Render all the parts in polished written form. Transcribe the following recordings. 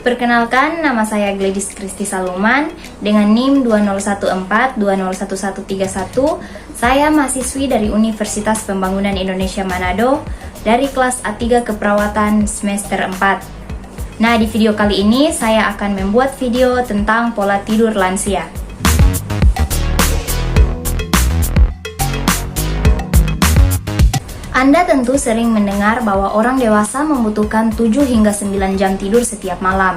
Perkenalkan, nama saya Gladys Kristi Saluman dengan NIM 2014-201131. Saya mahasiswi dari Universitas Pembangunan Indonesia Manado dari kelas A3 Keperawatan semester 4. Nah, di video kali ini saya akan membuat video tentang pola tidur lansia. Anda tentu sering mendengar bahwa orang dewasa membutuhkan 7 hingga 9 jam tidur setiap malam.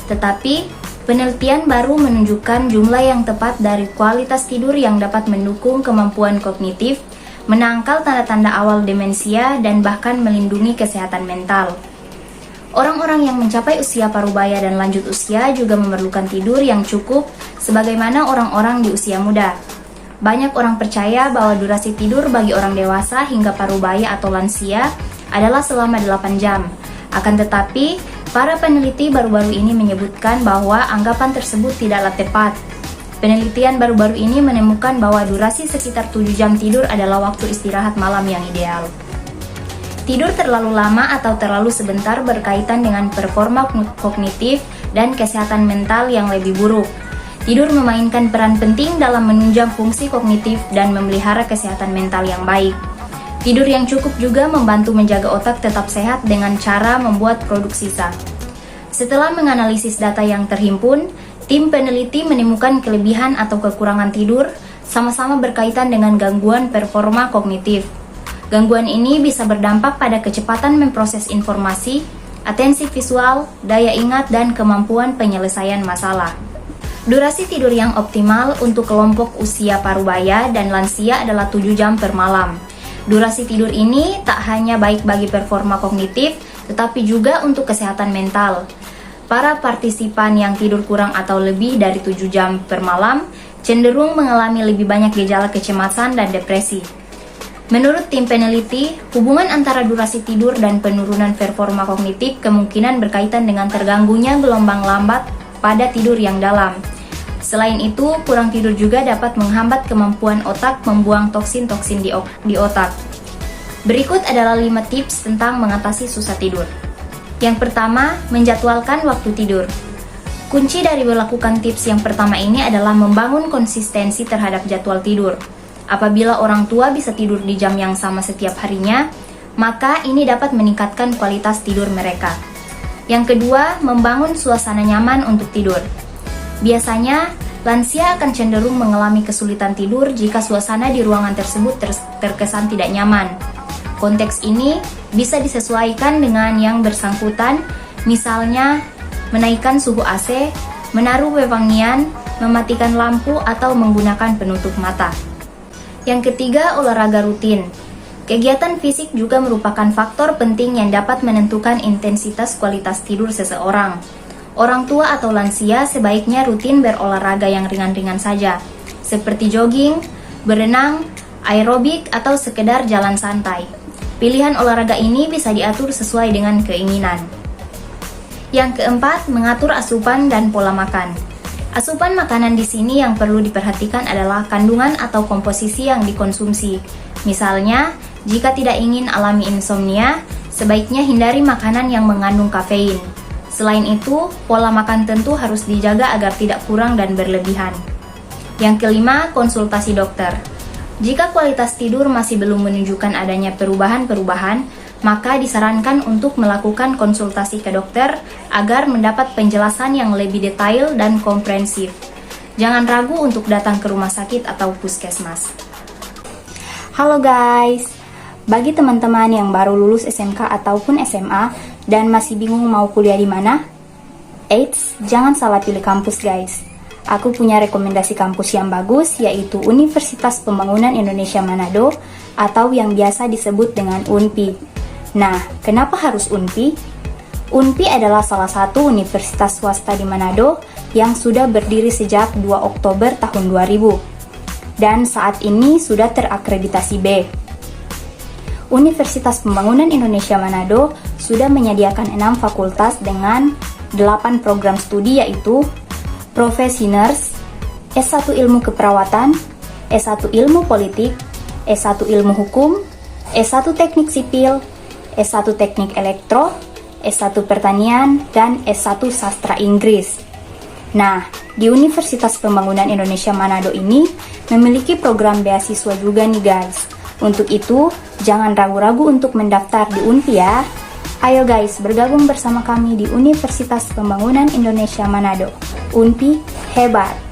Tetapi, penelitian baru menunjukkan jumlah yang tepat dari kualitas tidur yang dapat mendukung kemampuan kognitif, menangkal tanda-tanda awal demensia, dan bahkan melindungi kesehatan mental. Orang-orang yang mencapai usia parubaya dan lanjut usia juga memerlukan tidur yang cukup sebagaimana orang-orang di usia muda. Banyak orang percaya bahwa durasi tidur bagi orang dewasa hingga parubaya atau lansia adalah selama 8 jam. Akan tetapi, para peneliti baru-baru ini menyebutkan bahwa anggapan tersebut tidaklah tepat. Penelitian baru-baru ini menemukan bahwa durasi sekitar 7 jam tidur adalah waktu istirahat malam yang ideal. Tidur terlalu lama atau terlalu sebentar berkaitan dengan performa kognitif dan kesehatan mental yang lebih buruk. Tidur memainkan peran penting dalam menunjang fungsi kognitif dan memelihara kesehatan mental yang baik. Tidur yang cukup juga membantu menjaga otak tetap sehat dengan cara membuat produksi sisa. Setelah menganalisis data yang terhimpun, tim peneliti menemukan kelebihan atau kekurangan tidur sama-sama berkaitan dengan gangguan performa kognitif. Gangguan ini bisa berdampak pada kecepatan memproses informasi, atensi visual, daya ingat, dan kemampuan penyelesaian masalah. Durasi tidur yang optimal untuk kelompok usia parubaya dan lansia adalah 7 jam per malam. Durasi tidur ini tak hanya baik bagi performa kognitif, tetapi juga untuk kesehatan mental. Para partisipan yang tidur kurang atau lebih dari 7 jam per malam cenderung mengalami lebih banyak gejala kecemasan dan depresi. Menurut tim peneliti, hubungan antara durasi tidur dan penurunan performa kognitif kemungkinan berkaitan dengan terganggunya gelombang lambat pada tidur yang dalam. Selain itu, kurang tidur juga dapat menghambat kemampuan otak membuang toksin-toksin di otak. Berikut adalah 5 tips tentang mengatasi susah tidur. Yang pertama, menjadwalkan waktu tidur. Kunci dari melakukan tips yang pertama ini adalah membangun konsistensi terhadap jadwal tidur. Apabila orang tua bisa tidur di jam yang sama setiap harinya, maka ini dapat meningkatkan kualitas tidur mereka. Yang kedua, membangun suasana nyaman untuk tidur. Biasanya, lansia akan cenderung mengalami kesulitan tidur jika suasana di ruangan tersebut terkesan tidak nyaman. Konteks ini bisa disesuaikan dengan yang bersangkutan, misalnya menaikkan suhu AC, menaruh wewangian, mematikan lampu, atau menggunakan penutup mata. Yang ketiga, olahraga rutin. Kegiatan fisik juga merupakan faktor penting yang dapat menentukan intensitas kualitas tidur seseorang. Orang tua atau lansia sebaiknya rutin berolahraga yang ringan-ringan saja, seperti jogging, berenang, aerobik, atau sekedar jalan santai. Pilihan olahraga ini bisa diatur sesuai dengan keinginan. Yang keempat, mengatur asupan dan pola makan. Asupan makanan di sini yang perlu diperhatikan adalah kandungan atau komposisi yang dikonsumsi. Misalnya, jika tidak ingin alami insomnia, sebaiknya hindari makanan yang mengandung kafein. Selain itu, pola makan tentu harus dijaga agar tidak kurang dan berlebihan. Yang kelima, konsultasi dokter. Jika kualitas tidur masih belum menunjukkan adanya perubahan-perubahan, maka disarankan untuk melakukan konsultasi ke dokter agar mendapat penjelasan yang lebih detail dan komprehensif. Jangan ragu untuk datang ke rumah sakit atau puskesmas. Halo guys, bagi teman-teman yang baru lulus SMK ataupun SMA dan masih bingung mau kuliah di mana, eits, jangan salah pilih kampus guys. Aku punya rekomendasi kampus yang bagus, yaitu Universitas Pembangunan Indonesia Manado atau yang biasa disebut dengan UNPI. Nah, kenapa harus UNPI? UNPI adalah salah satu universitas swasta di Manado yang sudah berdiri sejak 2 Oktober tahun 2000 dan saat ini sudah terakreditasi B. Universitas Pembangunan Indonesia Manado sudah menyediakan 6 fakultas dengan 8 program studi, yaitu Profesi Nurse, S1 Ilmu Keperawatan, S1 Ilmu Politik, S1 Ilmu Hukum, S1 Teknik Sipil, S1 Teknik Elektro, S1 Pertanian, dan S1 Sastra Inggris. Nah, di Universitas Pembangunan Indonesia Manado ini memiliki program beasiswa juga nih guys. Untuk itu, jangan ragu-ragu untuk mendaftar di UNPI ya. Ayo guys, bergabung bersama kami di Universitas Pembangunan Indonesia Manado. UNPI hebat!